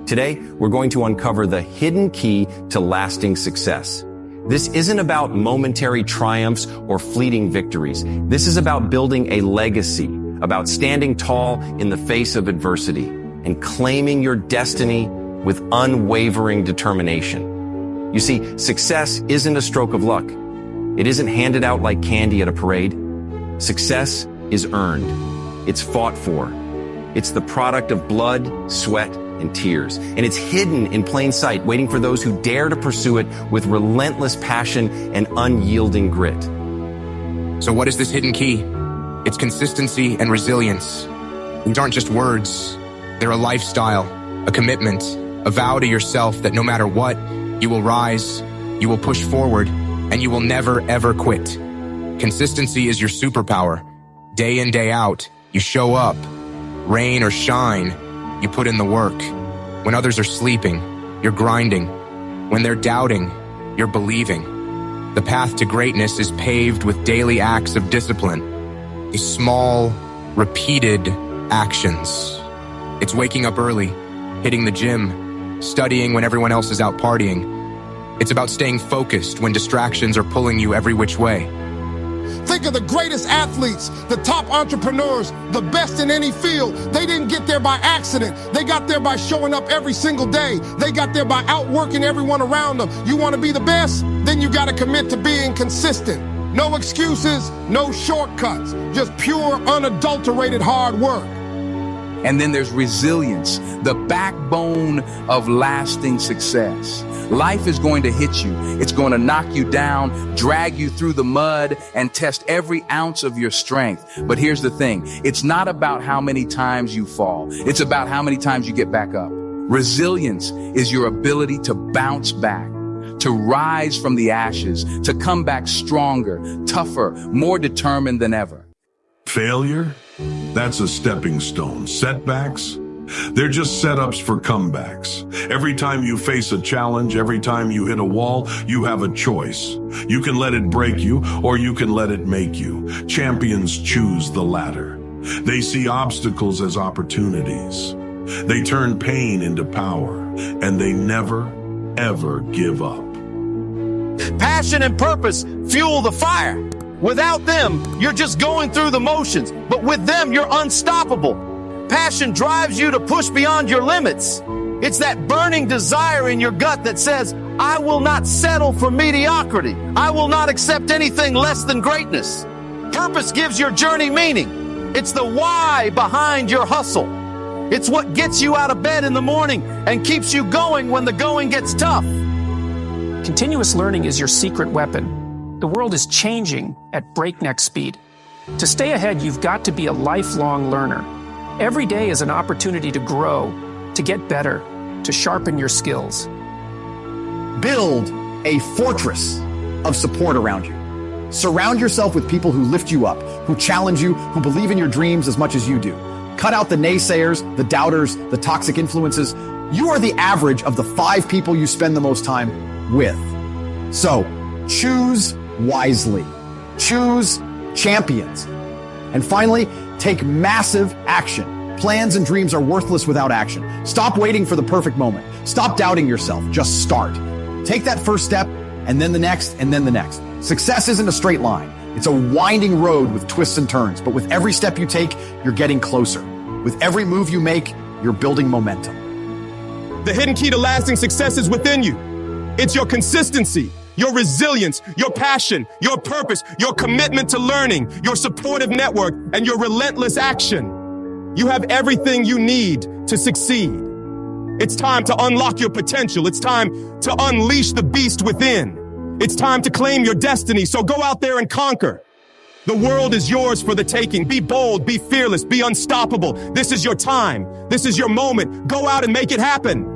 Today, we're going to uncover the hidden key to lasting success. This isn't about momentary triumphs or fleeting victories. This is about building a legacy, about standing tall in the face of adversity and claiming your destiny with unwavering determination. You see, success isn't a stroke of luck. It isn't handed out like candy at a parade. Success is earned. It's fought for. It's the product of blood, sweat, and tears. And it's hidden in plain sight, waiting for those who dare to pursue it with relentless passion and unyielding grit. So what is this hidden key? It's consistency and resilience. These aren't just words. They're a lifestyle, a commitment, a vow to yourself that no matter what, you will rise, you will push forward, and you will never, ever quit. Consistency is your superpower. Day in, day out, you show up. Rain or shine, you put in the work. When others are sleeping, you're grinding. When they're doubting, you're believing. The path to greatness is paved with daily acts of discipline. The small, repeated actions. It's waking up early, hitting the gym, studying when everyone else is out partying. It's about staying focused when distractions are pulling you every which way. Think of the greatest athletes, the top entrepreneurs, the best in any field. They didn't get there by accident. They got there by showing up every single day. They got there by outworking everyone around them. You want to be the best? Then you got to commit to being consistent. No excuses, no shortcuts, just pure, unadulterated hard work. And then there's resilience, the backbone of lasting success. Life is going to hit you. It's going to knock you down, drag you through the mud, and test every ounce of your strength. But here's the thing. It's not about how many times you fall. It's about how many times you get back up. Resilience is your ability to bounce back, to rise from the ashes, to come back stronger, tougher, more determined than ever. Failure? That's a stepping stone. Setbacks? They're just setups for comebacks. Every time you face a challenge, every time you hit a wall, you have a choice. You can let it break you, or you can let it make you. Champions choose the latter. They see obstacles as opportunities. They turn pain into power, and they never, ever give up. Passion and purpose fuel the fire. Without them, you're just going through the motions. But with them, you're unstoppable. Passion drives you to push beyond your limits. It's that burning desire in your gut that says, I will not settle for mediocrity. I will not accept anything less than greatness. Purpose gives your journey meaning. It's the why behind your hustle. It's what gets you out of bed in the morning and keeps you going when the going gets tough. Continuous learning is your secret weapon. The world is changing at breakneck speed. To stay ahead, you've got to be a lifelong learner. Every day is an opportunity to grow, to get better, to sharpen your skills. Build a fortress of support around you. Surround yourself with people who lift you up, who challenge you, who believe in your dreams as much as you do. Cut out the naysayers, the doubters, the toxic influences. You are the average of the 5 people you spend the most time with. So, choose wisely. Choose champions. And finally, take massive action. Plans and dreams are worthless without action. Stop waiting for the perfect moment. Stop doubting yourself. Just start. Take that first step, and then the next, and then the next. Success isn't a straight line. It's a winding road with twists and turns. But with every step you take, you're getting closer. With every move you make, you're building momentum. The hidden key to lasting success is within you. It's your consistency, your resilience, your passion, your purpose, your commitment to learning, your supportive network, and your relentless action. You have everything you need to succeed. It's time to unlock your potential. It's time to unleash the beast within. It's time to claim your destiny, so go out there and conquer. The world is yours for the taking. Be bold, be fearless, be unstoppable. This is your time. This is your moment. Go out and make it happen.